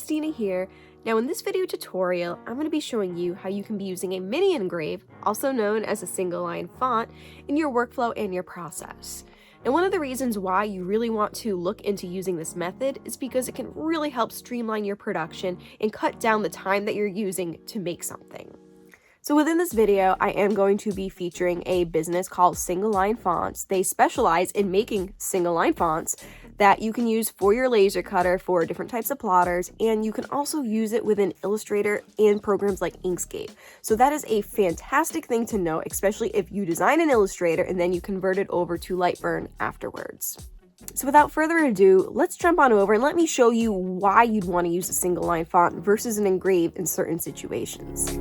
Christina here. Now in this video tutorial, I'm going to be showing you how you can be using a mini engrave, also known as a single line font, in your workflow and your process. Now one of the reasons why you really want to look into using this method is because it can really help streamline your production and cut down the time that you're using to make something. So within this video, I am going to be featuring a business called Single Line Fonts. They specialize in making single line fonts that you can use for your laser cutter for different types of plotters, and you can also use it within Illustrator and programs like Inkscape. So that is a fantastic thing to know, especially if you design in Illustrator and then you convert it over to LightBurn afterwards. So without further ado, let's jump on over and let me show you why you'd want to use a single line font versus an engrave in certain situations.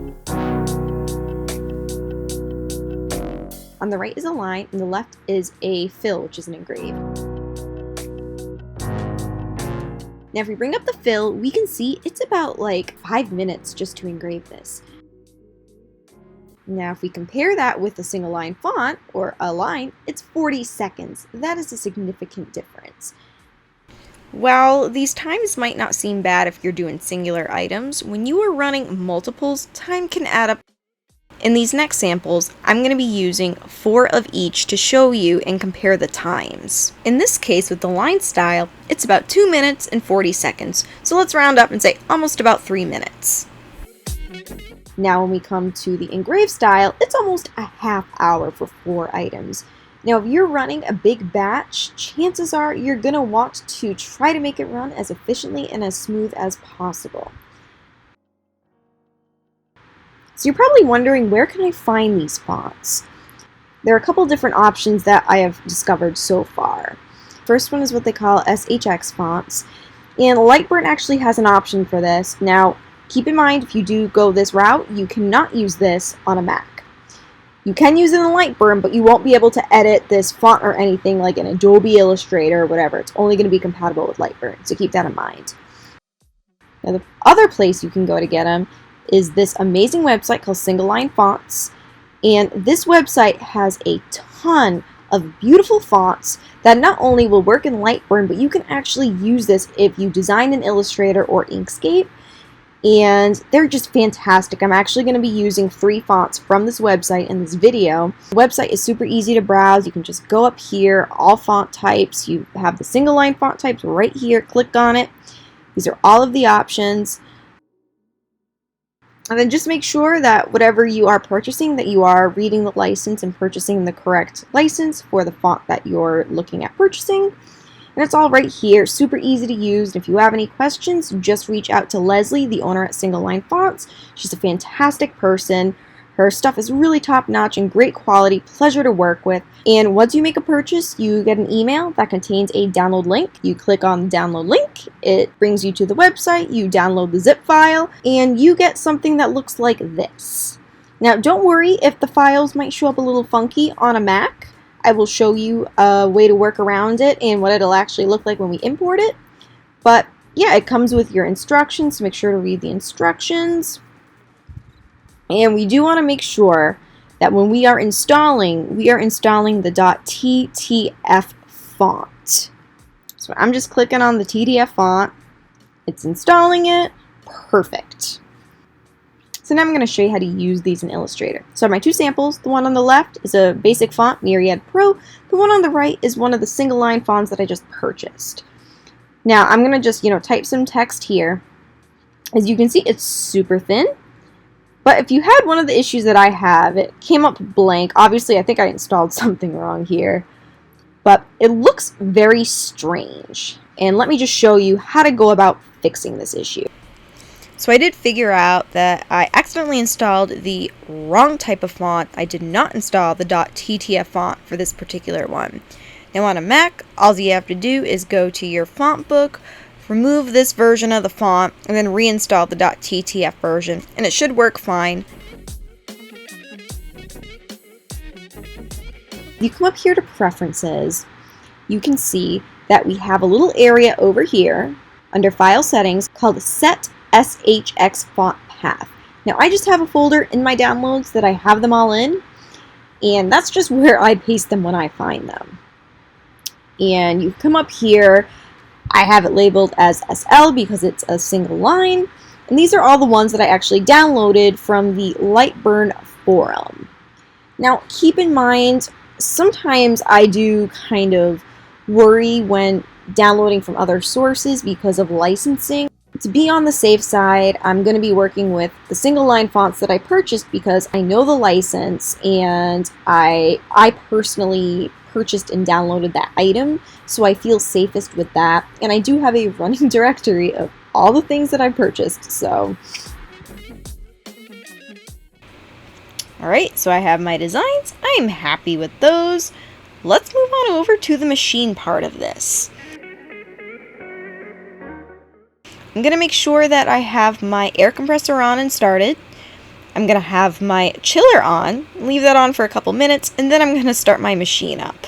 On the right is a line, and the left is a fill, which is an engrave. Now if we bring up the fill, we can see it's about like 5 minutes just to engrave this. Now if we compare that with a single line font, or a line, it's 40 seconds. That is a significant difference. While these times might not seem bad if you're doing singular items, when you are running multiples, time can add up. In these next samples, I'm going to be using 4 of each to show you and compare the times. In this case, with the line style, it's about 2 minutes and 40 seconds, so let's round up and say almost about 3 minutes. Now when we come to the engraved style, it's almost a half hour for 4 items. Now if you're running a big batch, chances are you're going to want to try to make it run as efficiently and as smooth as possible. So you're probably wondering, where can I find these fonts? There are a couple different options that I have discovered so far. First one is what they call SHX fonts, and LightBurn actually has an option for this. Now keep in mind, if you do go this route, you cannot use this on a Mac. You can use it in LightBurn, but you won't be able to edit this font or anything like an Adobe Illustrator or whatever. It's only going to be compatible with LightBurn, so keep that in mind. Now the other place you can go to get them is this amazing website called Single Line Fonts, and this website has a ton of beautiful fonts that not only will work in LightBurn, but you can actually use this if you design in Illustrator or Inkscape, and they're just fantastic. I'm actually going to be using 3 fonts from this website in this video. The website is super easy to browse. You can just go up here, all font types. You have the single line font types right here. Click on it. These are all of the options. And then just make sure that whatever you are purchasing, that you are reading the license and purchasing the correct license for the font that you're looking at purchasing. And it's all right here, super easy to use. And if you have any questions, just reach out to Leslie, the owner at Single Line Fonts. She's a fantastic person. Her stuff is really top-notch and great quality, pleasure to work with. And once you make a purchase, you get an email that contains a download link. You click on the download link, it brings you to the website, you download the zip file, and you get something that looks like this. Now don't worry if the files might show up a little funky on a Mac. I will show you a way to work around it and what it'll actually look like when we import it. But yeah, it comes with your instructions, so make sure to read the instructions. And we do want to make sure that when we are installing the .ttf font. So I'm just clicking on the TTF font. It's installing it. Perfect. So now I'm going to show you how to use these in Illustrator. So my 2 samples, the one on the left is a basic font, Myriad Pro. The one on the right is one of the single line fonts that I just purchased. Now I'm going to just, type some text here. As you can see, it's super thin. But if you had one of the issues that I have, it came up blank. Obviously, I think I installed something wrong here. But it looks very strange. And let me just show you how to go about fixing this issue. So I did figure out that I accidentally installed the wrong type of font. I did not install the .ttf font for this particular one. Now on a Mac, all you have to do is go to your font book, remove this version of the font, and then reinstall the .ttf version, and it should work fine. You come up here to Preferences, you can see that we have a little area over here under File Settings called Set SHX Font Path. Now I just have a folder in my downloads that I have them all in, and that's just where I paste them when I find them. And you come up here, I have it labeled as SL because it's a single line. And these are all the ones that I actually downloaded from the LightBurn forum. Now, keep in mind, sometimes I do kind of worry when downloading from other sources because of licensing. To be on the safe side, I'm going to be working with the single line fonts that I purchased because I know the license and I personally purchased and downloaded that item, so I feel safest with that. And I do have a running directory of all the things that I purchased, so. Alright, so I have my designs. I'm happy with those. Let's move on over to the machine part of this. I'm going to make sure that I have my air compressor on and started. I'm going to have my chiller on, leave that on for a couple minutes, and then I'm going to start my machine up.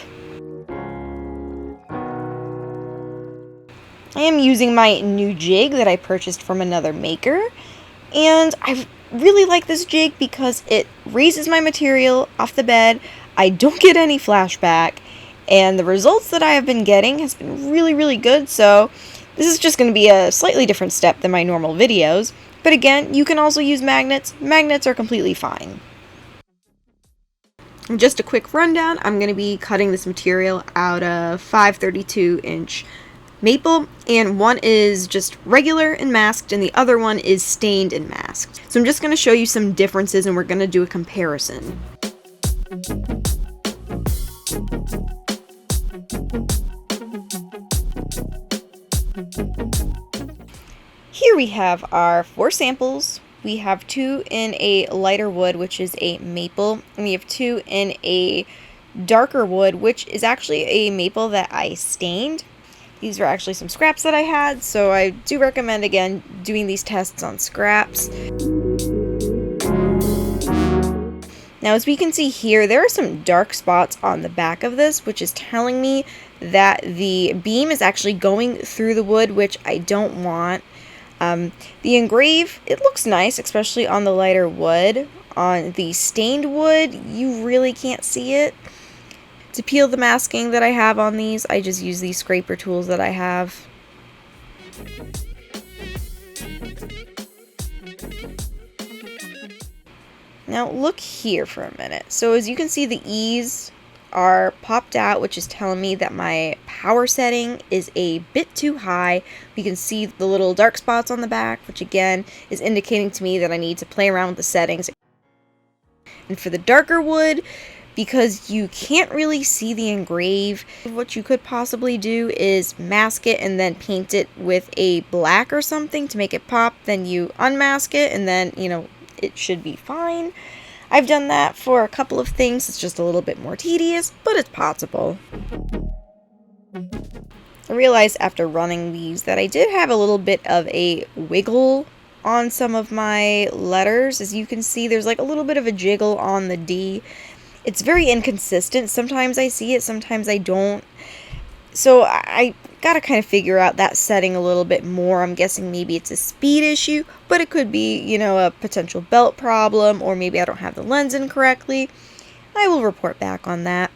I am using my new jig that I purchased from another maker, and I really like this jig because it raises my material off the bed, I don't get any flashback, and the results that I have been getting has been really, really good, so this is just going to be a slightly different step than my normal videos, but again, you can also use magnets. Magnets are completely fine. And just a quick rundown, I'm going to be cutting this material out of 532-inch maple, and one is just regular and masked, and the other one is stained and masked. So I'm just going to show you some differences, and we're going to do a comparison. Here we have our 4 samples. We have 2 in a lighter wood, which is a maple, and we have 2 in a darker wood, which is actually a maple that I stained. These were actually some scraps that I had, so I do recommend, again, doing these tests on scraps. Now, as we can see here, there are some dark spots on the back of this, which is telling me that the beam is actually going through the wood, which I don't want. The engrave, it looks nice, especially on the lighter wood. On the stained wood, you really can't see it. To peel the masking that I have on these, I just use these scraper tools that I have. Now look here for a minute. So as you can see, the E's are popped out, which is telling me that my power setting is a bit too high. We can see the little dark spots on the back, which again is indicating to me that I need to play around with the settings. And for the darker wood, because you can't really see the engrave, what you could possibly do is mask it and then paint it with a black or something to make it pop. Then you unmask it and then, it should be fine. I've done that for a couple of things. It's just a little bit more tedious, but it's possible. I realized after running these that I did have a little bit of a wiggle on some of my letters. As you can see, there's like a little bit of a jiggle on the D. It's very inconsistent. Sometimes I see it, sometimes I don't. So I gotta kind of figure out that setting a little bit more. I'm guessing maybe it's a speed issue, but it could be, a potential belt problem, or maybe I don't have the lens in correctly. I will report back on that.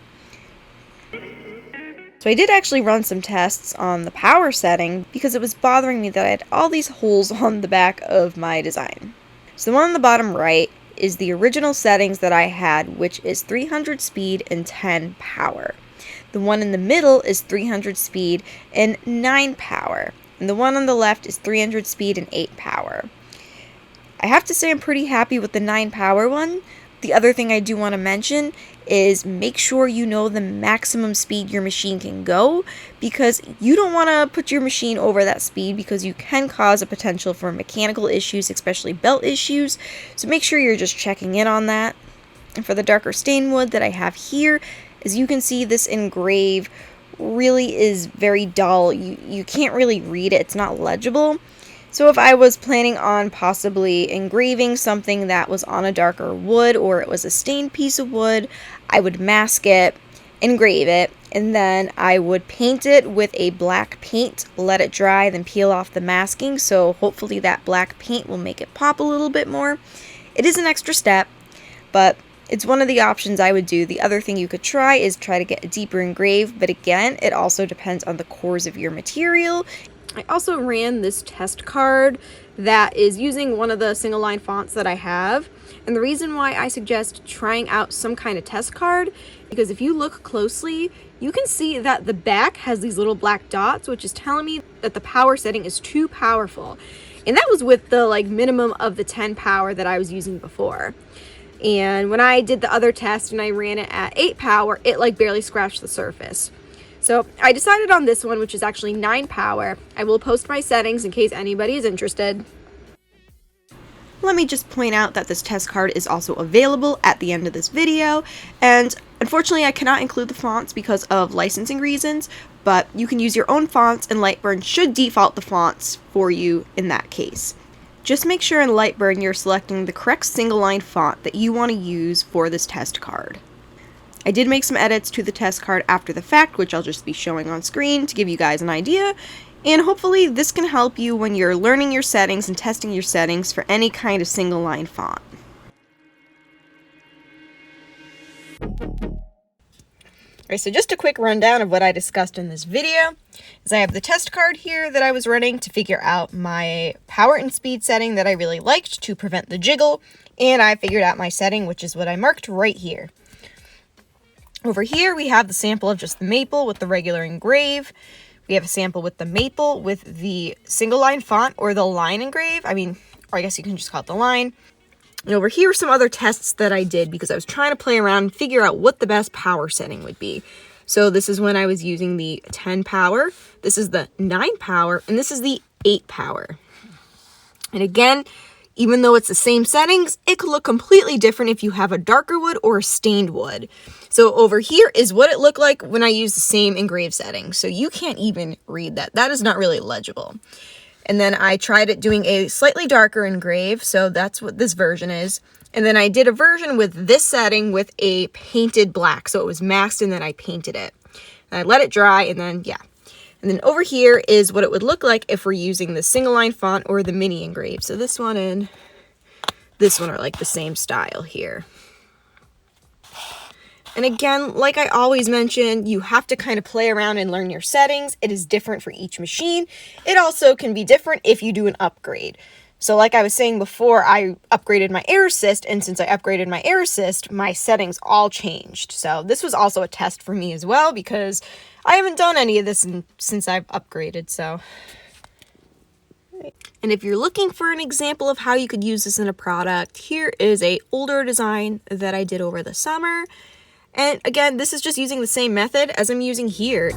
So I did actually run some tests on the power setting because it was bothering me that I had all these holes on the back of my design. So the one on the bottom right is the original settings that I had, which is 300 speed and 10 power. The one in the middle is 300 speed and 9 power. And the one on the left is 300 speed and 8 power. I have to say I'm pretty happy with the 9 power one. The other thing I do want to mention is make sure you know the maximum speed your machine can go, because you don't want to put your machine over that speed because you can cause a potential for mechanical issues, especially belt issues. So make sure you're just checking in on that. And for the darker stain wood that I have here, as you can see, this engrave really is very dull. You can't really read it. It's not legible. So if I was planning on possibly engraving something that was on a darker wood, or it was a stained piece of wood, I would mask it, engrave it, and then I would paint it with a black paint, let it dry, then peel off the masking, so hopefully that black paint will make it pop a little bit more. It is an extra step, but It's one of the options I would do. The other thing you could try is try to get a deeper engrave, but again, it also depends on the cores of your material. I also ran this test card that is using one of the single line fonts that I have. And the reason why I suggest trying out some kind of test card, because if you look closely, you can see that the back has these little black dots, which is telling me that the power setting is too powerful. And that was with the minimum of the 10 power that I was using before. And when I did the other test and I ran it at 8 power, it barely scratched the surface. So I decided on this one, which is actually 9 power. I will post my settings in case anybody is interested. Let me just point out that this test card is also available at the end of this video, and unfortunately I cannot include the fonts because of licensing reasons, but you can use your own fonts and LightBurn should default the fonts for you in that case. Just make sure in LightBurn you're selecting the correct single line font that you want to use for this test card. I did make some edits to the test card after the fact, which I'll just be showing on screen to give you guys an idea, and hopefully this can help you when you're learning your settings and testing your settings for any kind of single line font. Alright, so just a quick rundown of what I discussed in this video is I have the test card here that I was running to figure out my power and speed setting that I really liked to prevent the jiggle, and I figured out my setting, which is what I marked right here. Over here we have the sample of just the maple with the regular engrave. We have a sample with the maple with the single line font or the line engrave. Or I guess you can just call it the line. And over here are some other tests that I did because I was trying to play around and figure out what the best power setting would be. So this is when I was using the 10 power, this is the 9 power, and this is the 8 power. And again, even though it's the same settings, it could look completely different if you have a darker wood or a stained wood. So over here is what it looked like when I used the same engrave setting. So you can't even read that. That is not really legible. And then I tried it doing a slightly darker engrave, so that's what this version is. And then I did a version with this setting with a painted black, so it was masked and then I painted it. And I let it dry and then, yeah. And then over here is what it would look like if we're using the single line font or the mini engrave. So this one and this one are the same style here. And again, like I always mention, you have to kind of play around and learn your settings. It is different for each machine. It also can be different if you do an upgrade. So like I was saying before, I upgraded my air assist, and since I upgraded my air assist, my settings all changed. So this was also a test for me as well because I haven't done any of this since I've upgraded, so. And if you're looking for an example of how you could use this in a product, here is an older design that I did over the summer. And again, this is just using the same method as I'm using here.